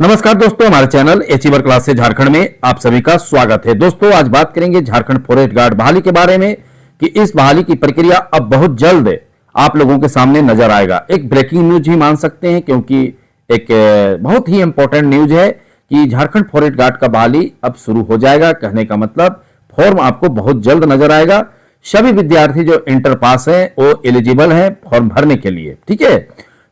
नमस्कार दोस्तों, हमारे चैनल अचीवर क्लास से झारखंड में आप सभी का स्वागत है। दोस्तों आज बात करेंगे झारखंड फॉरेस्ट गार्ड बहाली के बारे में कि इस बहाली की प्रक्रिया अब बहुत जल्द आप लोगों के सामने नजर आएगा। एक ब्रेकिंग न्यूज ही मान सकते हैं, क्योंकि एक बहुत ही इंपॉर्टेंट न्यूज है कि झारखंड फॉरेस्ट गार्ड का बहाली अब शुरू हो जाएगा। कहने का मतलब फॉर्म आपको बहुत जल्द नजर आएगा। सभी विद्यार्थी जो इंटर पास है वो एलिजिबल है फॉर्म भरने के लिए। ठीक है,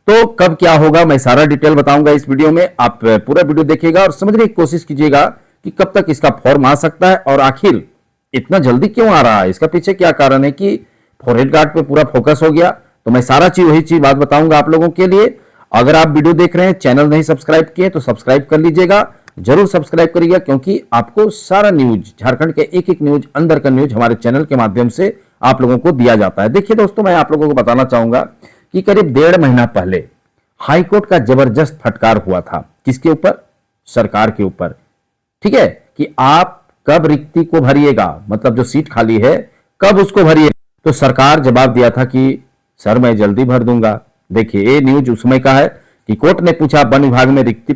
तो कब क्या होगा मैं सारा डिटेल बताऊंगा इस वीडियो में। आप पूरा वीडियो देखिएगा और समझने की कोशिश कीजिएगा कि कब तक इसका फॉर्म आ सकता है और आखिर इतना जल्दी क्यों आ रहा है, इसका पीछे क्या कारण है कि फॉरेस्ट गार्ड पे पूरा फोकस हो गया। तो मैं सारा वही चीज बात बताऊंगा आप लोगों के लिए। अगर आप वीडियो देख रहे हैं, चैनल नहीं सब्सक्राइब किए तो सब्सक्राइब कर लीजिएगा, जरूर सब्सक्राइब करिएगा, क्योंकि आपको सारा न्यूज, झारखंड के एक एक न्यूज, अंदर का न्यूज हमारे चैनल के माध्यम से आप लोगों को दिया जाता है। देखिए दोस्तों, मैं आप लोगों को बताना चाहूंगा कि करीब 1.5 महीना पहले हाईकोर्ट का जबरदस्त फटकार हुआ था। किसके ऊपर? सरकार के ऊपर। ठीक है, कि आप कब रिक्ति को भरिएगा, मतलब जो सीट खाली है कब उसको भरिए। तो सरकार जवाब दिया था कि सर मैं जल्दी भर दूंगा। देखिए ये न्यूज उस समय का है कि कोर्ट ने पूछा वन विभाग में रिक्त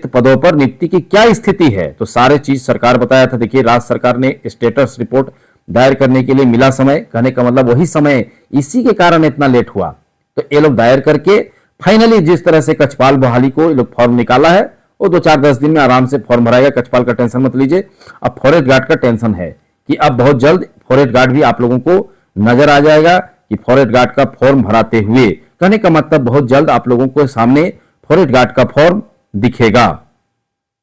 पदों पर नियुक्ति की क्या स्थिति है। तो सारे चीज सरकार बताया था। देखिए राज्य सरकार ने स्टेटस रिपोर्ट दायर करने के लिए मिला समय, कहने का मतलब वही समय, इसी के कारण इतना लेट हुआ। तो ये लोग दायर करके फाइनली जिस तरह से कछपाल बहाली को ये लोग फॉर्म निकाला है, वो 2-4-10 दिन में आराम से फॉर्म भराएगा। कछपाल का टेंशन मत लीजिए, अब फॉरेस्ट गार्ड का टेंशन है कि अब बहुत जल्द फॉरेस्ट गार्ड भी आप लोगों को नजर आ जाएगा कि फॉरेस्ट गार्ड का फॉर्म भराते हुए। कहने का मतलब बहुत जल्द आप लोगों को सामने फॉरेस्ट गार्ड का फॉर्म दिखेगा।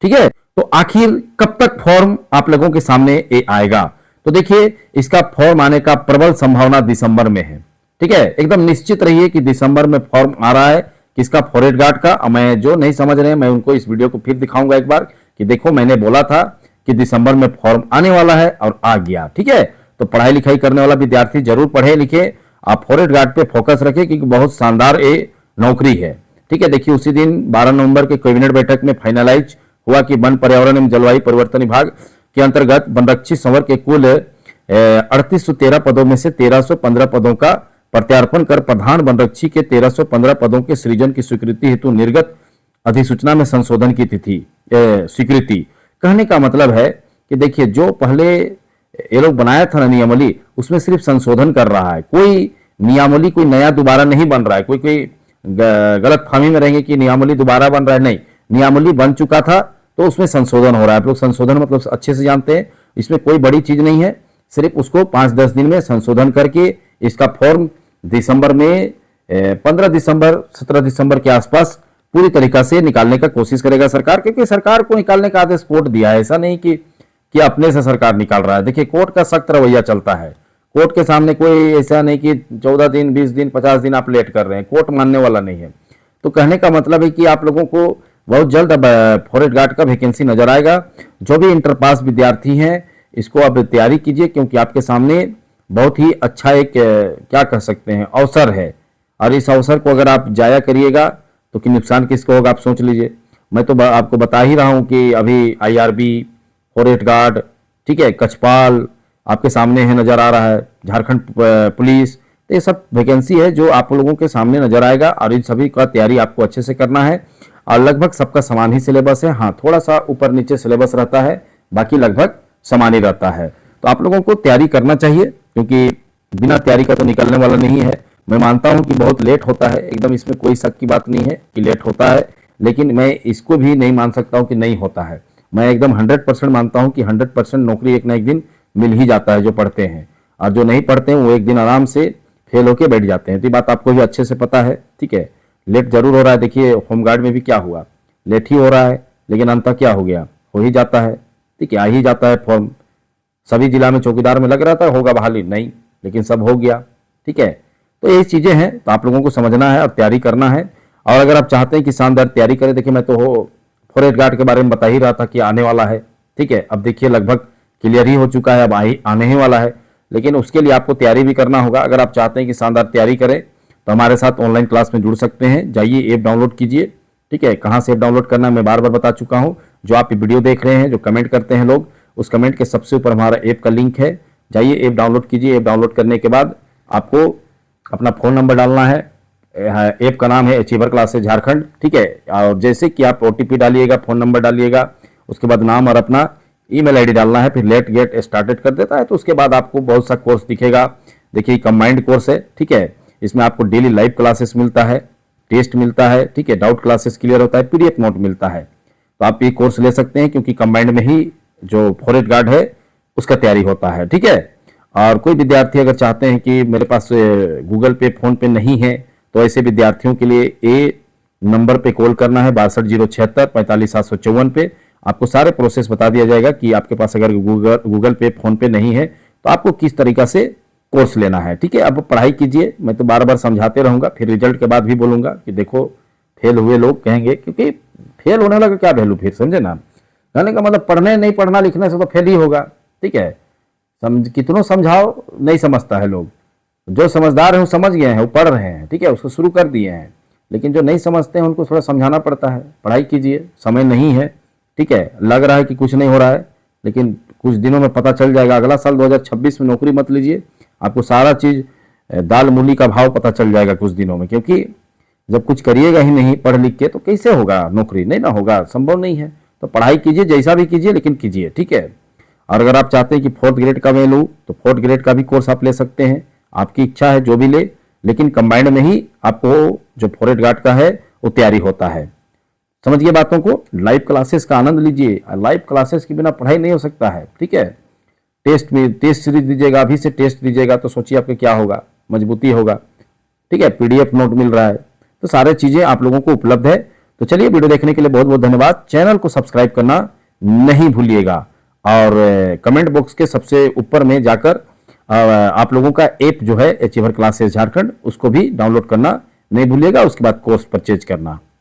ठीक है, तो आखिर कब तक फॉर्म आप लोगों के सामने ये आएगा? तो देखिए इसका फॉर्म आने का प्रबल संभावना दिसंबर में है। ठीक है, एकदम निश्चित रहिए कि दिसंबर में फॉर्म आ रहा है। किसका? फॉरेस्ट गार्ड का। मैं जो नहीं समझ रहे हैं मैं उनको इस वीडियो को फिर दिखाऊंगा एक बार कि देखो मैंने बोला था कि दिसंबर में फॉर्म आने वाला है और आ गया। ठीक है, तो पढ़ाई लिखाई करने वाला विद्यार्थी जरूर पढ़े लिखे, आप फॉरेस्ट गार्ड पे फोकस रखें क्योंकि बहुत शानदार ये नौकरी है। ठीक है, देखिए उसी दिन 12 नवंबर के कैबिनेट बैठक में फाइनलाइज हुआ कि वन पर्यावरण एवं जलवायु परिवर्तन विभाग के अंतर्गत वनरक्षी संवर्ग के कुल 3813 पदों में से 1315 पदों का प्रत्यार्पण कर प्रधान वनरक्षी के 1315 पदों के सृजन की स्वीकृति हेतु निर्गत अधिसूचना में संशोधन की तिथि स्वीकृति। कहने का मतलब है कि देखिए जो पहले ये लोग बनाया था ना नियमावली, उसमें सिर्फ संशोधन कर रहा है। कोई नियमावली कोई नया दोबारा नहीं बन रहा है। कोई गलत फहमी में रहेंगे कि नियमावली दोबारा बन रहा है, नहीं, नियमावली बन चुका था तो उसमें संशोधन हो रहा है। आप लोग संशोधन मतलब अच्छे से जानते हैं, इसमें कोई बड़ी चीज नहीं है, सिर्फ उसको 5-10 दिन में संशोधन करके इसका फॉर्म दिसंबर में 15 दिसंबर 17 दिसंबर के आसपास पूरी तरीका से निकालने का कोशिश करेगा सरकार, क्योंकि सरकार को निकालने का आदेश कोर्ट दिया है। ऐसा नहीं कि अपने से सरकार निकाल रहा है। देखिए कोर्ट का सख्त रवैया चलता है, कोर्ट के सामने कोई ऐसा नहीं कि 14 दिन 20 दिन 50 दिन आप लेट कर रहे हैं, कोर्ट मानने वाला नहीं है। तो कहने का मतलब है कि आप लोगों को बहुत जल्द अब फॉरेस्ट गार्ड का वैकेंसी नजर आएगा। जो भी इंटर पास विद्यार्थी हैं इसको अब तैयारी कीजिए, क्योंकि आपके सामने बहुत ही अच्छा एक क्या कह सकते हैं अवसर है, और इस अवसर को अगर आप जाया करिएगा तो कि नुकसान किसको होगा आप सोच लीजिए। मैं तो आपको बता ही रहा हूं कि अभी आईआरबी, फॉरेस्ट गार्ड, ठीक है, कछपाल आपके सामने है, नजर आ रहा है, झारखंड पुलिस, तो ये सब वैकेंसी है जो आप लोगों के सामने नजर आएगा और इन सभी का तैयारी आपको अच्छे से करना है। और लगभग सबका समान ही सिलेबस है। हाँ, थोड़ा सा ऊपर नीचे सिलेबस रहता है, बाकी लगभग समान ही रहता है। तो आप लोगों को तैयारी करना चाहिए, क्योंकि बिना तैयारी का तो निकलने वाला नहीं है। मैं मानता हूं कि बहुत लेट होता है, एकदम इसमें कोई शक की बात नहीं है कि लेट होता है, लेकिन मैं इसको भी नहीं मान सकता हूं कि नहीं होता है। मैं एकदम 100% मानता हूं कि 100% नौकरी एक ना एक दिन मिल ही जाता है जो पढ़ते हैं, और जो नहीं पढ़ते हैं वो एक दिन आराम से फेल होके बैठ जाते हैं। तो बात आपको भी अच्छे से पता है। ठीक है, लेट जरूर हो रहा है। देखिए होमगार्ड में भी क्या हुआ, लेट ही हो रहा है, लेकिन अंत क्या हो गया, हो ही जाता है। ठीक है, आ ही जाता है फॉर्म। सभी जिला में चौकीदार में लग रहा था होगा बहाली, नहीं, लेकिन सब हो गया। ठीक है, तो ये चीजें हैं, तो आप लोगों को समझना है और तैयारी करना है। और अगर आप चाहते हैं कि शानदार तैयारी करें, देखिए मैं तो फॉरेस्ट गार्ड के बारे में बता ही रहा था कि आने वाला है। ठीक है, अब देखिए लगभग क्लियर ही हो चुका है, अब आने ही वाला है, लेकिन उसके लिए आपको तैयारी भी करना होगा। अगर आप चाहते हैं कि शानदार तैयारी करें तो हमारे साथ ऑनलाइन क्लास में जुड़ सकते हैं। जाइए ऐप डाउनलोड कीजिए। ठीक है, कहाँ से ऐप डाउनलोड करना है मैं बार बार बता चुका हूँ। जो आप वीडियो देख रहे हैं, जो कमेंट करते हैं लोग, उस कमेंट के सबसे ऊपर हमारा ऐप का लिंक है, जाइए ऐप डाउनलोड कीजिए। ऐप डाउनलोड करने के बाद आपको अपना फ़ोन नंबर डालना है, ऐप का नाम है अचीवर क्लासेस झारखंड, ठीक है। और जैसे कि आप ओटीपी डालिएगा, फोन नंबर डालिएगा, उसके बाद नाम और अपना ईमेल आईडी डालना है, फिर लेट गेट स्टार्टेड कर देता है। तो उसके बाद आपको बहुत सा कोर्स दिखेगा। देखिए कंबाइंड कोर्स है, ठीक है। इसमें आपको डेली लाइव क्लासेस मिलता है, टेस्ट मिलता है, ठीक है, डाउट क्लासेस क्लियर होता है, पीडीएफ नोट मिलता है। तो आप ये कोर्स ले सकते हैं क्योंकि कंबाइंड में ही जो फॉरेस्ट गार्ड है उसका तैयारी होता है, ठीक है। और कोई विद्यार्थी अगर चाहते हैं कि मेरे पास गूगल पे, फोन पे नहीं है, तो ऐसे विद्यार्थियों के लिए ए नंबर पे कॉल करना है 62 076 45 754 पे। आपको सारे प्रोसेस बता दिया जाएगा कि आपके पास अगर गूगल पे, फोन पे नहीं है तो आपको किस तरीका से कोर्स लेना है, ठीक है। अब पढ़ाई कीजिए, मैं तो बार बार समझाते रहूंगा, फिर रिजल्ट के बाद भी बोलूंगा कि देखो फेल हुए लोग कहेंगे, क्योंकि फेल होने लगा क्या वैल्यू, फिर समझे ना। कहने का मतलब पढ़ने नहीं, पढ़ना लिखने से तो फेल ही होगा, ठीक है। कितनों समझाओ नहीं समझता है लोग। जो समझदार है वो समझ गए हैं, वो पढ़ रहे हैं, ठीक है, उसको शुरू कर दिए हैं। लेकिन जो नहीं समझते हैं उनको थोड़ा समझाना पड़ता है। पढ़ाई कीजिए, समय नहीं है, ठीक है। लग रहा है कि कुछ नहीं हो रहा है, लेकिन कुछ दिनों में पता चल जाएगा। अगला साल 2026 में नौकरी मत लीजिए, आपको सारा चीज दाल मूली का भाव पता चल जाएगा कुछ दिनों में। क्योंकि जब कुछ करिएगा ही नहीं पढ़ लिख के तो कैसे होगा नौकरी, नहीं ना होगा, संभव नहीं है। तो पढ़ाई कीजिए, जैसा भी कीजिए लेकिन कीजिए, ठीक है। और अगर आप चाहते हैं कि 4th ग्रेड का मैं लूँ तो 4th ग्रेड का भी कोर्स आप ले सकते हैं, आपकी इच्छा है जो भी ले। लेकिन कंबाइंड में ही आपको जो फॉरेस्ट गार्ड का है वो तैयारी होता है। समझिए बातों को, लाइव क्लासेस का आनंद लीजिए। लाइव क्लासेस के बिना पढ़ाई नहीं हो सकता है, ठीक है। टेस्ट में टेस्ट सीरीज दीजिएगा, अभी से टेस्ट दीजिएगा तो सोचिए आपके क्या होगा, मजबूती होगा, ठीक है। पीडीएफ नोट मिल रहा है, तो सारे चीजें आप लोगों को उपलब्ध है। तो चलिए, वीडियो देखने के लिए बहुत बहुत धन्यवाद। चैनल को सब्सक्राइब करना नहीं भूलिएगा और कमेंट बॉक्स के सबसे ऊपर में जाकर आप लोगों का ऐप जो है अचीवर क्लासेस झारखंड, उसको भी डाउनलोड करना नहीं भूलिएगा। उसके बाद कोर्स परचेज करना।